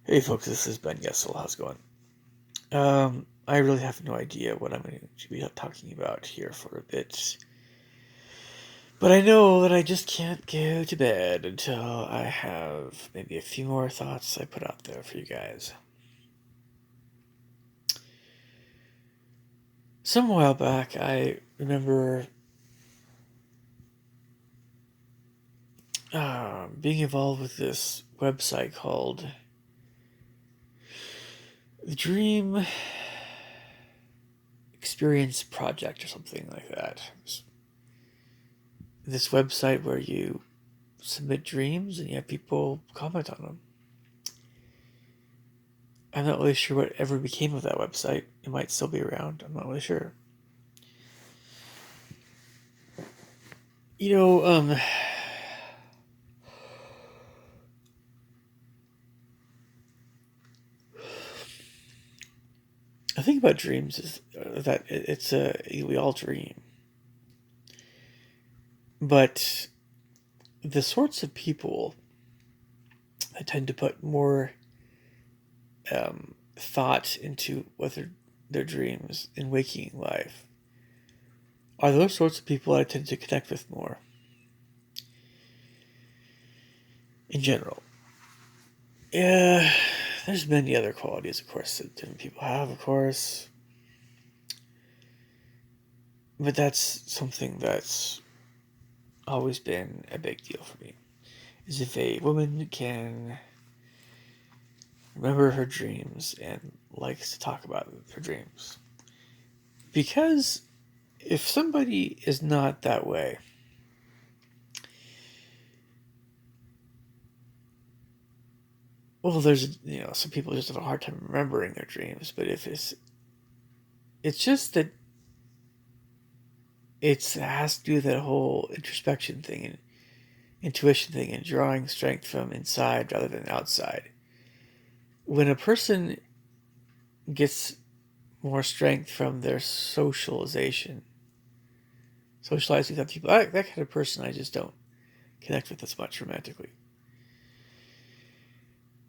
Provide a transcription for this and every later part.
Hey folks, this is Ben Gessel. How's it going? I really have no idea what I'm going to be talking about here for a bit, but I know that I just can't go to bed until I have maybe a few more thoughts I put out there for you guys. Some while back, I remember being involved with this website called the Dream Experience Project or something like that. This website where you submit dreams and you have people comment on them. I'm not really sure what ever became of that website. It might still be around. I'm not really sure. You know, the thing about dreams is that it's we all dream, but the sorts of people that tend to put more thought into what their dreams in waking life are those sorts of people I tend to connect with more in general. Yeah, there's many other qualities, of course, that different people have, of course. But that's something that's always been a big deal for me. Is if a woman can remember her dreams and likes to talk about her dreams. Because if somebody is not that way, well, there's some people just have a hard time remembering their dreams. But if it's just that it has to do with that whole introspection thing and intuition thing and drawing strength from inside rather than outside. When a person gets more strength from their socializing with other people, that kind of person I just don't connect with as much romantically.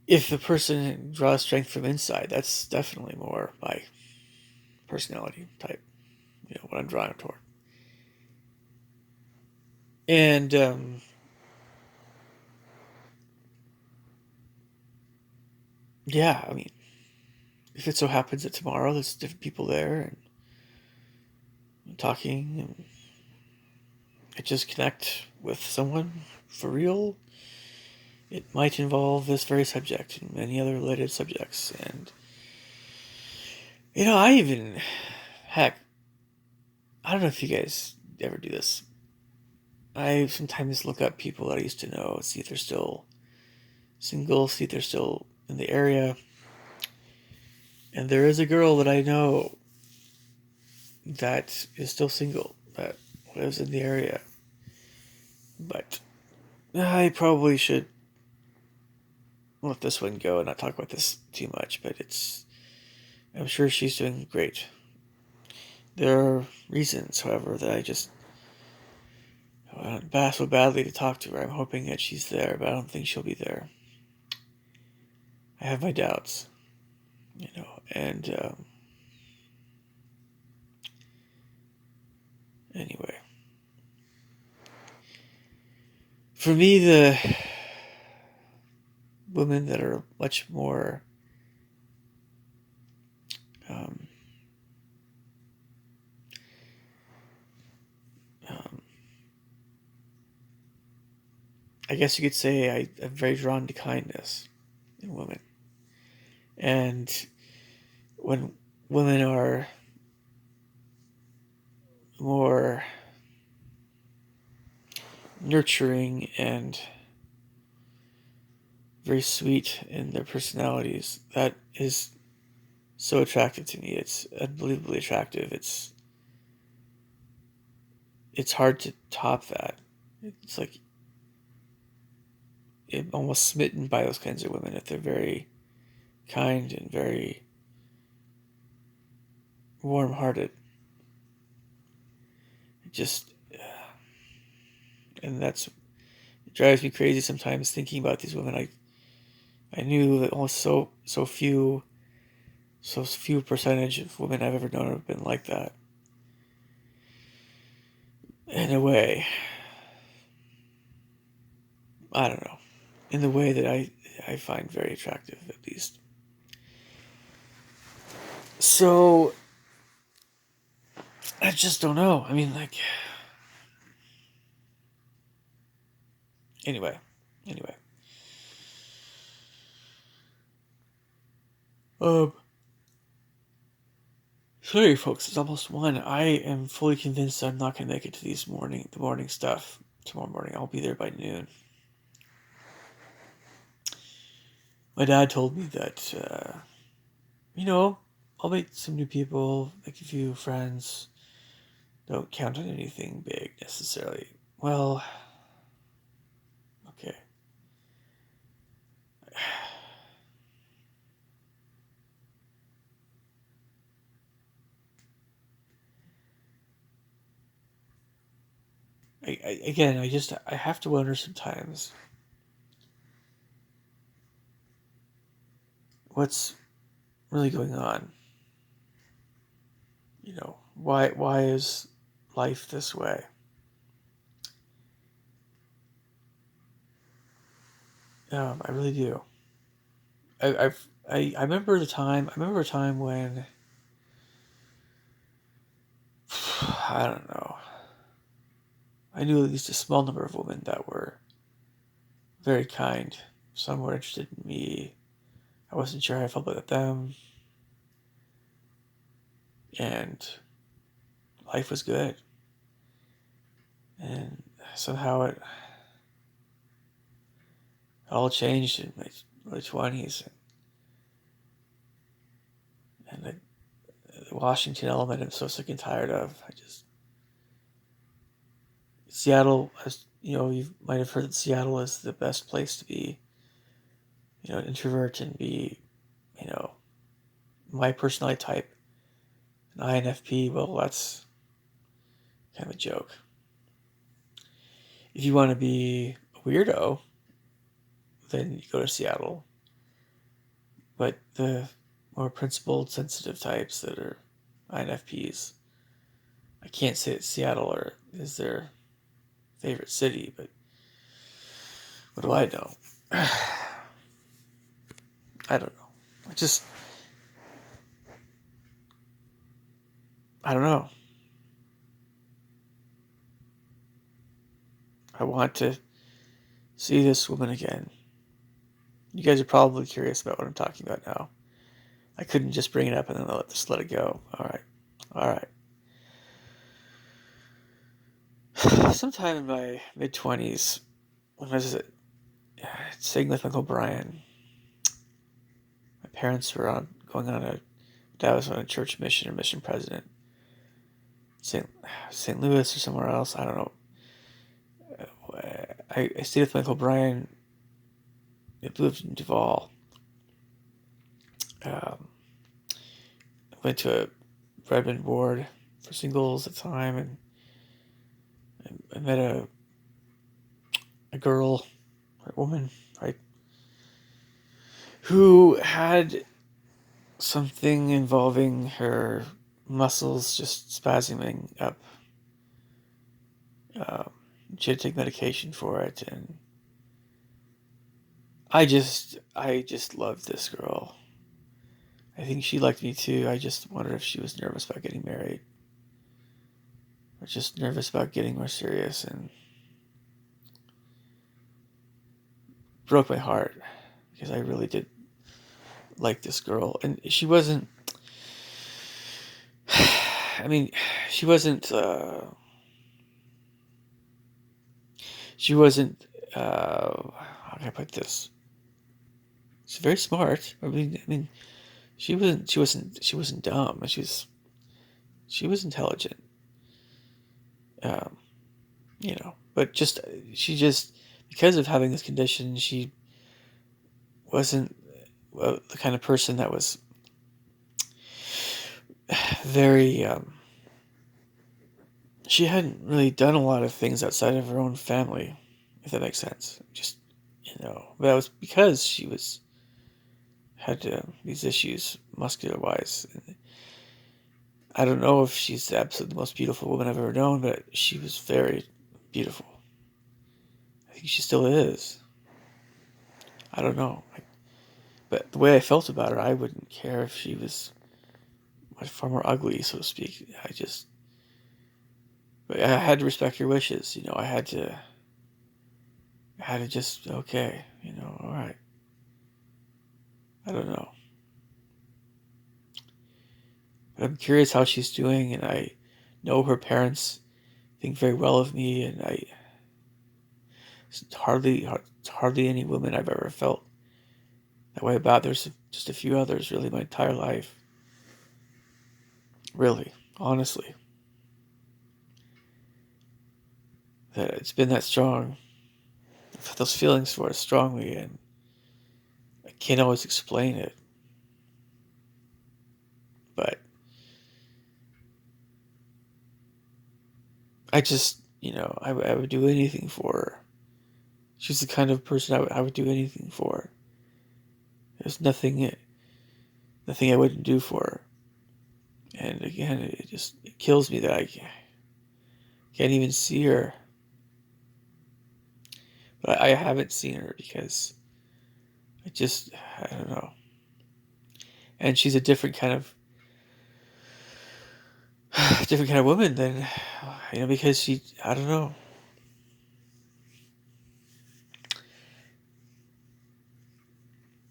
If the person draws strength from inside, that's definitely more my personality type, what I'm drawing toward. And yeah, I mean, if it so happens that tomorrow there's different people there and talking, and I just connect with someone for real, it might involve this very subject and many other related subjects. And I even, heck, I don't know if you guys ever do this. I sometimes look up people that I used to know, see if they're still single, see if they're still in the area. And there is a girl that I know that is still single, that lives in the area. But I probably should let this one go and not talk about this too much, but I'm sure she's doing great. There are reasons, however, that I just want so badly to talk to her. I'm hoping that she's there, but I don't think she'll be there. I have my doubts, and anyway. For me, the women that are much more um, um, I guess you could say I'm very drawn to kindness in women. And when women are more nurturing and very sweet in their personalities, that is so attractive to me. It's unbelievably attractive. It's hard to top that. It's like I'm almost smitten by those kinds of women if they're very kind and very warm-hearted. Just and it drives me crazy sometimes thinking about these women. I I knew that almost so few percentage of women I've ever known have been like that. In a way, I don't know. In the way that I find very attractive, at least. So I just don't know. I mean, like, anyway, anyway. Um, Sorry, folks. It's almost 1. I am fully convinced I'm not gonna make it to the morning stuff tomorrow morning. I'll be there by noon. My dad told me that, I'll meet some new people, make a few friends. Don't count on anything big necessarily. Well, okay. Again, I have to wonder sometimes what's really going on. Why is life this way? I really do. I remember the time. I remember a time when I don't know. I knew at least a small number of women that were very kind. Some were interested in me. I wasn't sure how I felt about them, and life was good. And somehow it all changed in my early 20s, and the Washington element I'm so sick and tired of. Seattle, you might have heard that Seattle is the best place to be, an introvert and be, you know, my personality type, an INFP. Well, that's kind of a joke. If you want to be a weirdo, then you go to Seattle. But the more principled, sensitive types that are INFPs, I can't say that Seattle is their favorite city, but what do I know? I don't know. I just, I don't know. I want to see this woman again. You guys are probably curious about what I'm talking about now. I couldn't just bring it up and then just let it go. All right. All right. Sometime in my mid-20s, when I was staying with Uncle Brian, my parents were going on dad was on a church mission or mission president. St. Louis or somewhere else. I don't know. I stayed with Uncle Brian. It lived in Duval. Um, Went to a Redmond ward for singles at the time, and I met a girl, a woman, right, who had something involving her muscles just spasming up. Um, she had to take medication for it, and I just loved this girl. I think she liked me too. I just wondered if she was nervous about getting married, or just nervous about getting more serious, and broke my heart because I really did like this girl, and she wasn't. I mean, she wasn't. She wasn't. How can I put this? She's very smart. I mean, she wasn't. She wasn't. She wasn't dumb. She was intelligent. Um, but she just because of having this condition, she wasn't the kind of person that was very. She hadn't really done a lot of things outside of her own family, if that makes sense. But that was because she was had these issues muscular wise. I don't know if she's absolutely the most beautiful woman I've ever known, but she was very beautiful. I think she still is. I don't know. But the way I felt about her, I wouldn't care if she was far more ugly, so to speak. But I had to respect your wishes. I had to just, okay, all right. I don't know. But I'm curious how she's doing, and I know her parents think very well of me, and it's hardly any woman I've ever felt that way about. There's just a few others, really, my entire life. Really, honestly, that it's been that strong. I felt those feelings for it strongly, and I can't always explain it. But I just, I would do anything for her. She's the kind of person I would do anything for. There's nothing I wouldn't do for her. And again, it kills me that I can't even see her. But I haven't seen her because I don't know. And she's a different kind of woman than, because I don't know.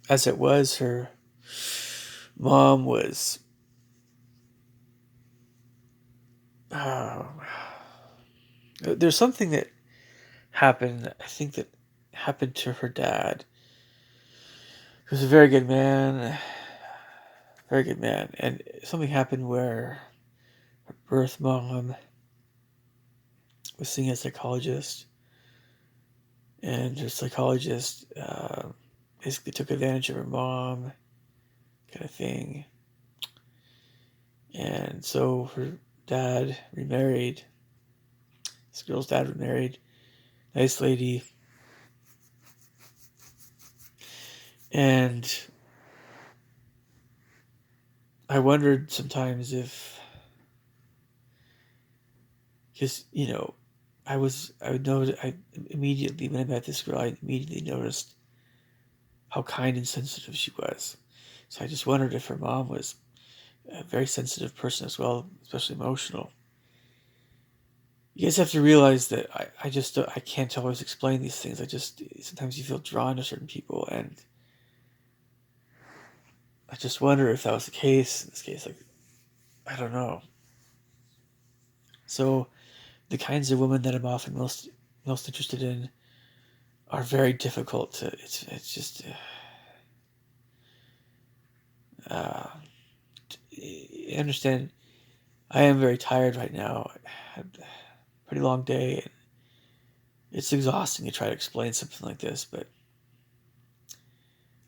As it was, her mom was, uh, there's something that happened, I think that happened to her dad. He was a very good man. And something happened where her birth mom was seeing a psychologist, and her psychologist basically took advantage of her mom, kind of thing. And so her dad remarried. This girl's dad remarried. Nice lady. And I wondered sometimes if, because, I immediately, when I met this girl, I immediately noticed how kind and sensitive she was. So I just wondered if her mom was a very sensitive person as well, especially emotional. You guys have to realize that I can't always explain these things. Sometimes you feel drawn to certain people, and I just wonder if that was the case in this case. Like, I don't know. So the kinds of women that I'm often most interested in are very difficult to. It's just. Uh, I understand. I am very tired right now. I had a pretty long day, and it's exhausting to try to explain something like this, but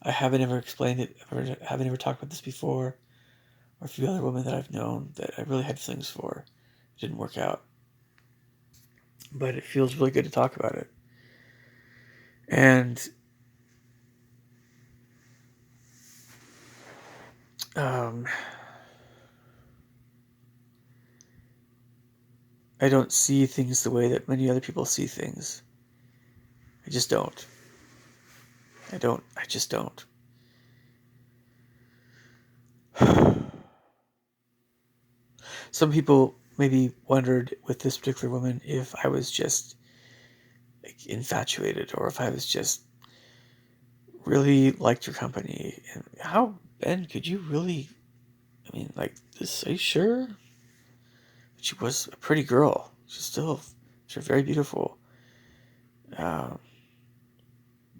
I haven't ever explained it. Haven't ever talked about this before, or a few other women that I've known that I really had feelings for. It didn't work out, but it feels really good to talk about it. And um, I don't see things the way that many other people see things. I just don't. I just don't. Some people maybe wondered with this particular woman if I was just like infatuated, or if I was just really liked her company. And how, Ben, could you really, I mean, like this, are you sure? She was a pretty girl. She's very beautiful. Um,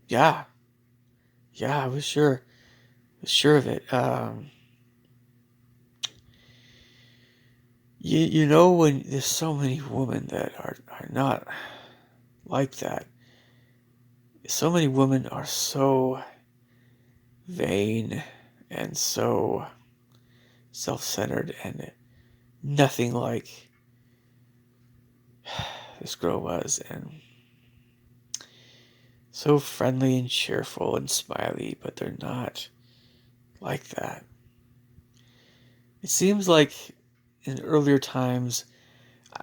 yeah, yeah, I was sure of it. You know, when there's so many women that are not like that. So many women are so vain and so self-centered, and nothing like this girl was, and so friendly and cheerful and smiley, but they're not. like that. It seems like in earlier times,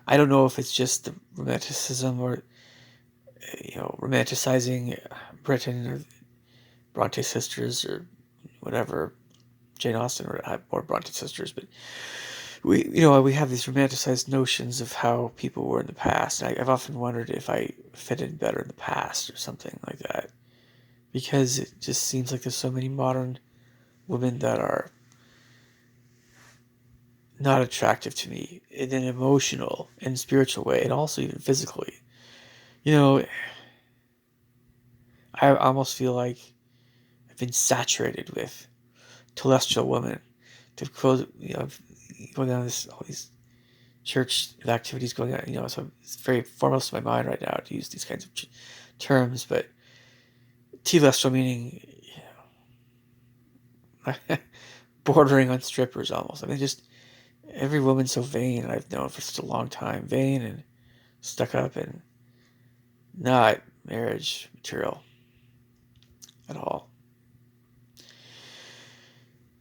I don't know if it's just the romanticism or, romanticizing Britain or Bronte sisters or whatever, Jane Austen or Bronte sisters, but we have these romanticized notions of how people were in the past. And I've often wondered if I fit in better in the past or something like that, because it just seems like there's so many modern women that are not attractive to me in an emotional and spiritual way, and also even physically. You know, I almost feel like I've been saturated with telestial women. To quote, going on all these church activities going on, so it's very foremost in my mind right now to use these kinds of terms, but telestial meaning, bordering on strippers almost. I mean, just every woman so vain I've known for such a long time, vain and stuck up and not marriage material at all.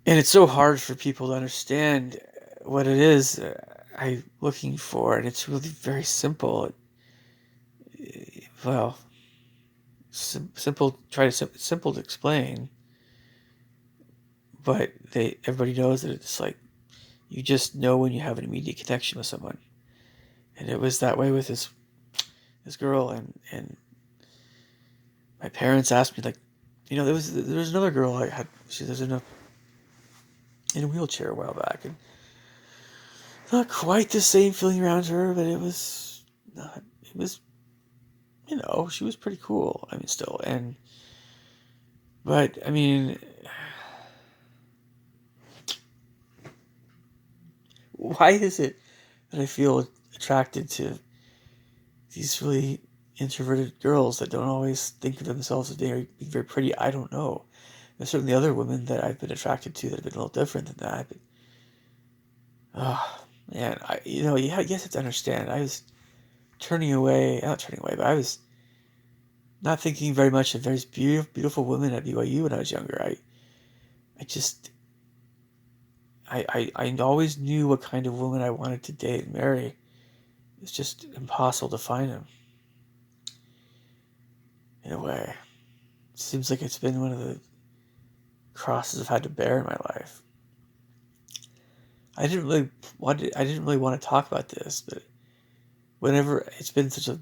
And it's so hard for people to understand what it is I'm looking for, and it's really very simple. Well, simple. Simple to explain, but everybody knows that it's like you just know when you have an immediate connection with someone, and it was that way with this girl, and my parents asked me, like, there was another girl I had. She was in a wheelchair a while back, and not quite the same feeling around her, but it was not. It was, she was pretty cool. I mean, still, but I mean, why is it that I feel attracted to these really introverted girls that don't always think of themselves as being very pretty? I don't know. There's certainly other women that I've been attracted to that have been a little different than that. But, oh, man, I guess I have to understand. I was not turning away, but I was not thinking very much of very beautiful, beautiful women at BYU when I was younger. I just, I always knew what kind of woman I wanted to date and marry. It's just impossible to find them, in a way. It seems like it's been one of the crosses I've had to bear in my life. I didn't really want to talk about this, but whenever it's been such a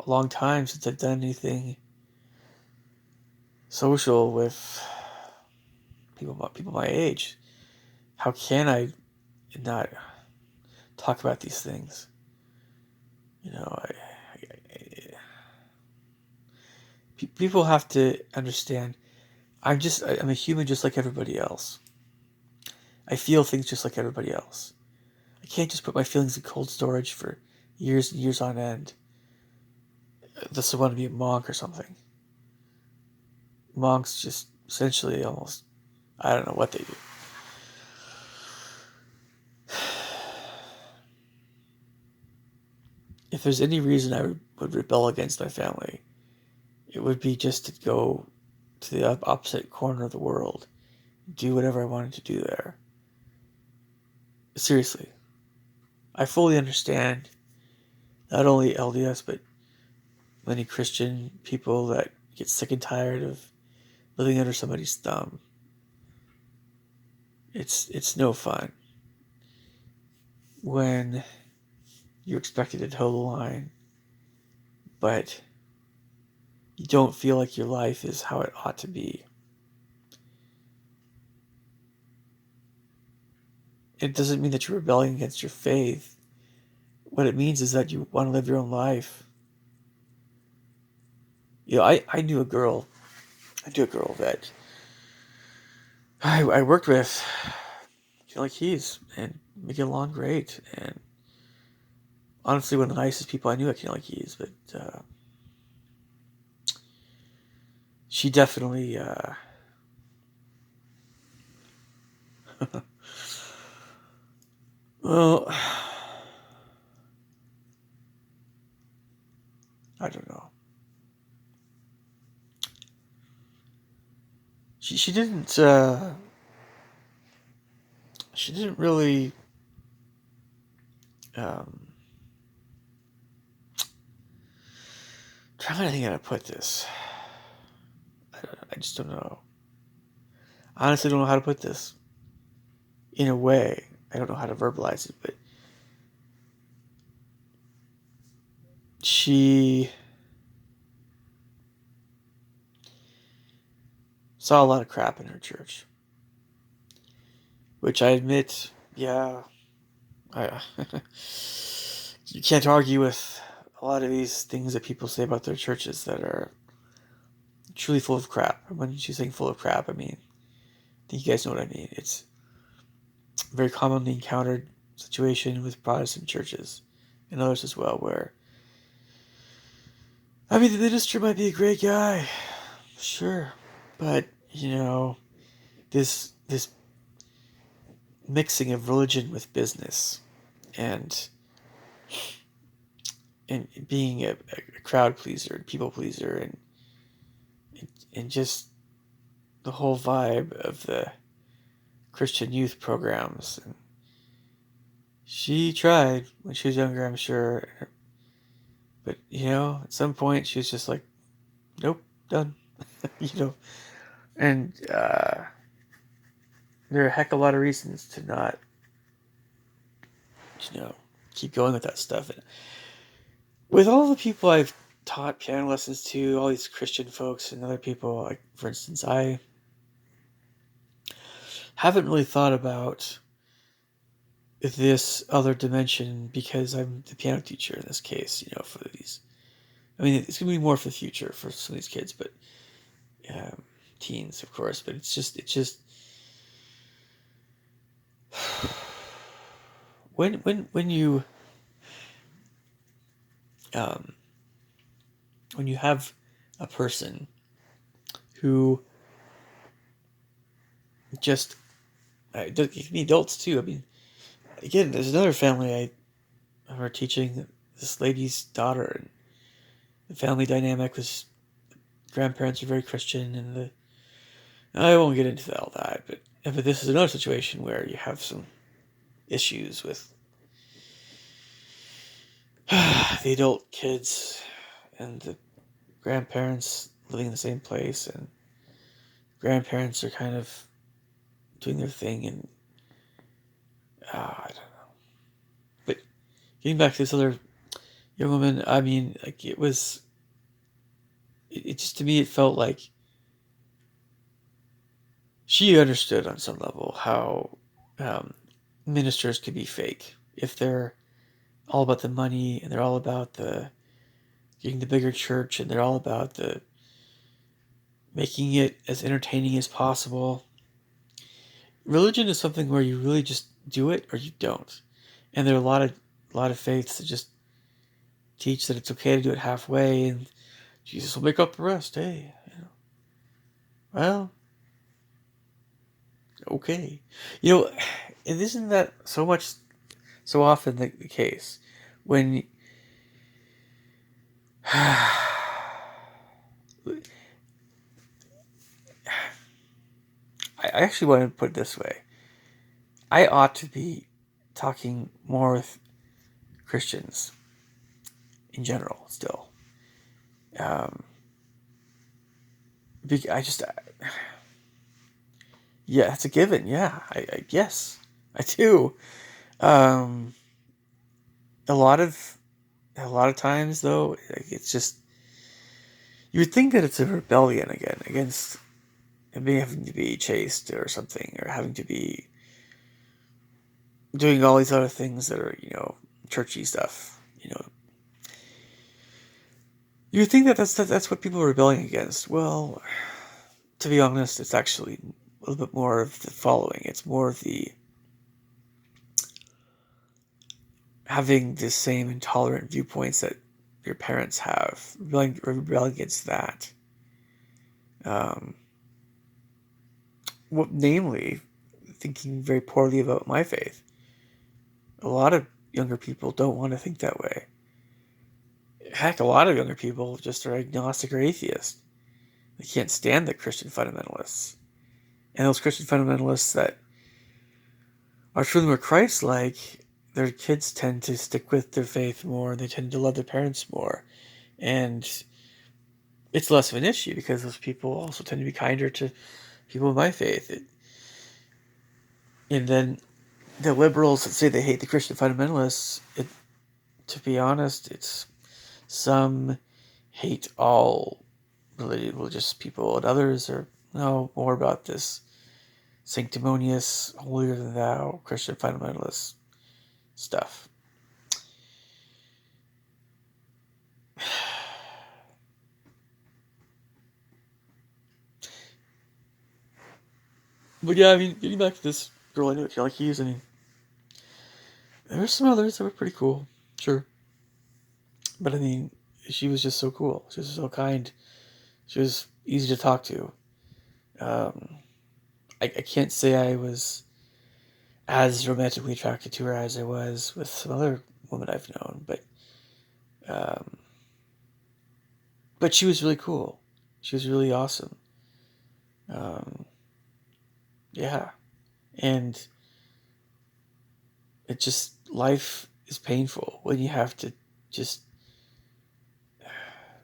long time since I've done anything social with people my age, how can I not talk about these things? You know, people have to understand. I'm a human just like everybody else. I feel things just like everybody else. I can't just put my feelings in cold storage for years and years on end. Unless I want to be a monk or something. Monks just essentially almost, I don't know what they do. If there's any reason I would rebel against my family, it would be just to go to the opposite corner of the world, do whatever I wanted to do there. Seriously, I fully understand not only LDS, but many Christian people that get sick and tired of living under somebody's thumb. It's no fun when you're expected to toe the line, but you don't feel like your life is how it ought to be. It doesn't mean that you're rebelling against your faith. What it means is that you want to live your own life. I knew a girl. That I worked with, like Keys, and we get along great. And honestly, one of the nicest people I knew at Like Keys, but she definitely, well, I don't know. She didn't. she didn't really trying to think how to put this. I just don't know. I honestly don't know how to put this. In a way, I don't know how to verbalize it, but she saw a lot of crap in her church, which I admit, yeah, I you can't argue with a lot of these things that people say about their churches that are truly full of crap. When she's saying full of crap, I mean, I think you guys know what I mean. It's a very commonly encountered situation with Protestant churches and others as well, where I mean, the minister might be a great guy, sure, but this mixing of religion with business and being a crowd pleaser, people pleaser, and just the whole vibe of the Christian youth programs. And she tried when she was younger, I'm sure, but at some point she was just like, nope, done. And there are a heck of a lot of reasons to not, keep going with that stuff. And with all the people I've taught piano lessons to, all these Christian folks and other people, like for instance, I haven't really thought about this other dimension because I'm the piano teacher in this case, for these. I mean, it's going to be more for the future for some of these kids, but teens, of course. But it's just when you when you have a person who just it can be adults too. I mean, again, there's another family I remember teaching this lady's daughter, and the family dynamic was grandparents are very Christian, and I won't get into all that, but this is another situation where you have some issues with the adult kids and the grandparents living in the same place, and grandparents are kind of doing their thing, and I don't know. But getting back to this other young woman, I mean, like it just to me it felt like she understood on some level how ministers could be fake if they're all about the money and they're all about the getting the bigger church and they're all about the making it as entertaining as possible. Religion is something where you really just do it or you don't, and there are a lot of faiths that just teach that it's okay to do it halfway and Jesus will make up the rest. Hey, well, okay, and isn't that so often the case when I actually want to put it this way. I ought to be talking more with Christians in general still. I just, yeah, it's a given. Yeah, yes, I do. Um, a lot of times though, like, it's just, you would think that it's a rebellion again against being having to be chaste or something, or having to be doing all these other things that are, churchy stuff. You would think that that's what people are rebelling against. Well, to be honest, it's actually a little bit more of the following. It's more of the having the same intolerant viewpoints that your parents have, rebelling against that. Namely, thinking very poorly about my faith. A lot of younger people don't want to think that way. Heck, a lot of younger people just are agnostic or atheist. They can't stand the Christian fundamentalists. And those Christian fundamentalists that our children were Christ-like, their kids tend to stick with their faith more. They tend to love their parents more, and it's less of an issue because those people also tend to be kinder to people of my faith. And then the liberals that say they hate the Christian fundamentalists, to be honest, it's some hate all religious people, and others are no more about this sanctimonious, holier than thou Christian fundamentalist stuff. But yeah, I mean, getting back to this girl I knew at Kelly Keys, I mean, there were some others that were pretty cool, sure. But I mean, she was just so cool. She was so kind. She was easy to talk to. Um, I can't say I was as romantically attracted to her as I was with some other woman I've known, um, but she was really cool. She was really awesome. Um, yeah, and it just life is painful when you have to just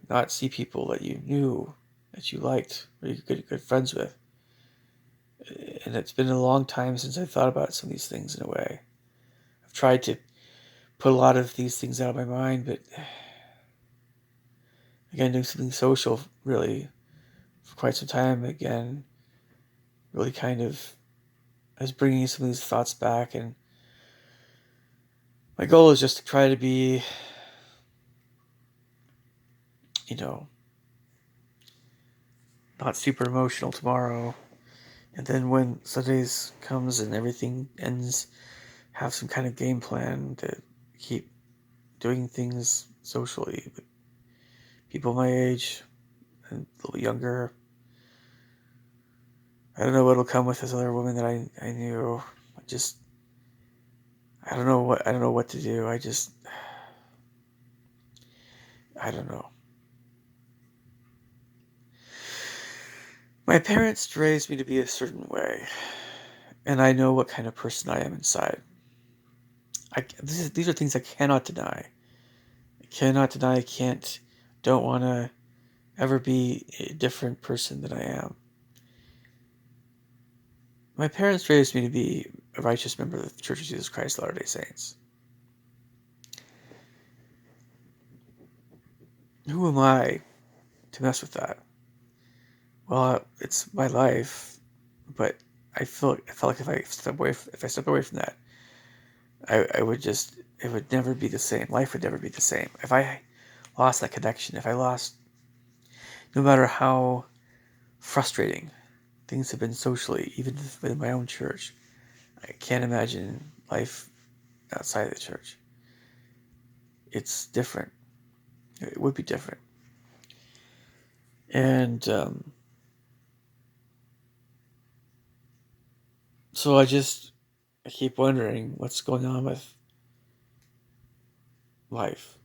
not see people that you knew that you liked or you're good friends with. And it's been a long time since I thought about some of these things in a way. I've tried to put a lot of these things out of my mind, but again, doing something social really for quite some time again really kind of is bringing some of these thoughts back. And my goal is just to try to be, you know, not super emotional tomorrow. And then when Sundays comes and everything ends, have some kind of game plan to keep doing things socially with people my age and a little younger. I don't know what'll come with this other woman that I knew. I don't know what to do. I don't know. My parents raised me to be a certain way, and I know what kind of person I am inside. These are things I cannot deny. I cannot deny. Don't want to ever be a different person than I am. My parents raised me to be a righteous member of the Church of Jesus Christ of Latter-day Saints. Who am I to mess with that? Well, it's my life, but I felt like if I step away from that, I would just, it would never be the same. Life would never be the same. If I lost that connection, if I lost, no matter how frustrating things have been socially, even within my own church, I can't imagine life outside of the church. It's different. It would be different. And so I keep wondering what's going on with life.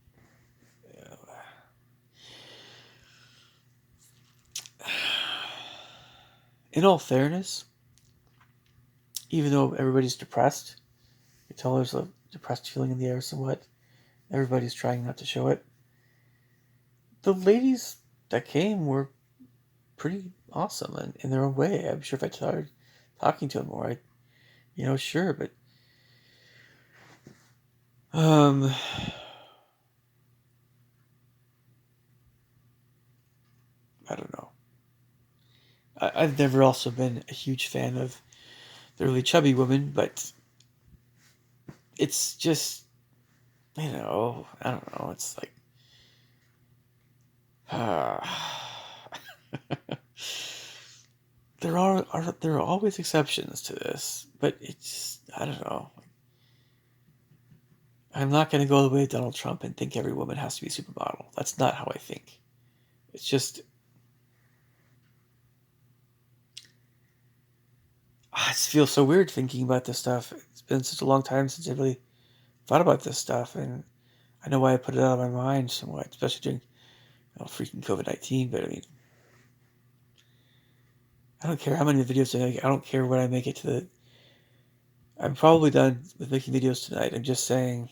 In all fairness, even though everybody's depressed, you tell there's a depressed feeling in the air somewhat. Everybody's trying not to show it. The ladies that came were pretty awesome in their own way. I'm sure if I started talking to them more, sure, but um, I don't know. I've never also been a huge fan of the really chubby women, but it's just, I don't know. It's like, there are always exceptions to this, but it's, I don't know. I'm not going to go the way of Donald Trump and think every woman has to be a supermodel. That's not how I think. It's just, I just feel so weird thinking about this stuff. It's been such a long time since I really thought about this stuff, and I know why I put it out of my mind somewhat, especially during freaking COVID-19. But I mean, I don't care how many videos I make. I don't care when I make it to I'm probably done with making videos tonight. I'm just saying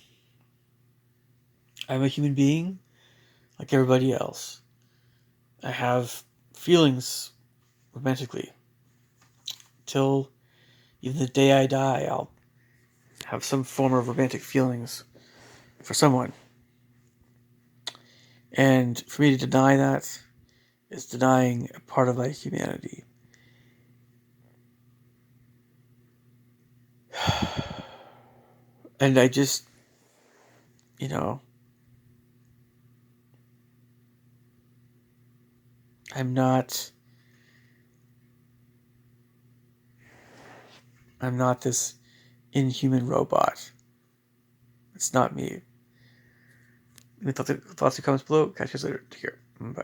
I'm a human being like everybody else. I have feelings romantically. Till even the day I die, I'll have some form of romantic feelings for someone. And for me to deny that is denying a part of my humanity. And I just, you know, I'm not this inhuman robot. It's not me. Any thoughts or comments below? Catch you later. Take care. Bye.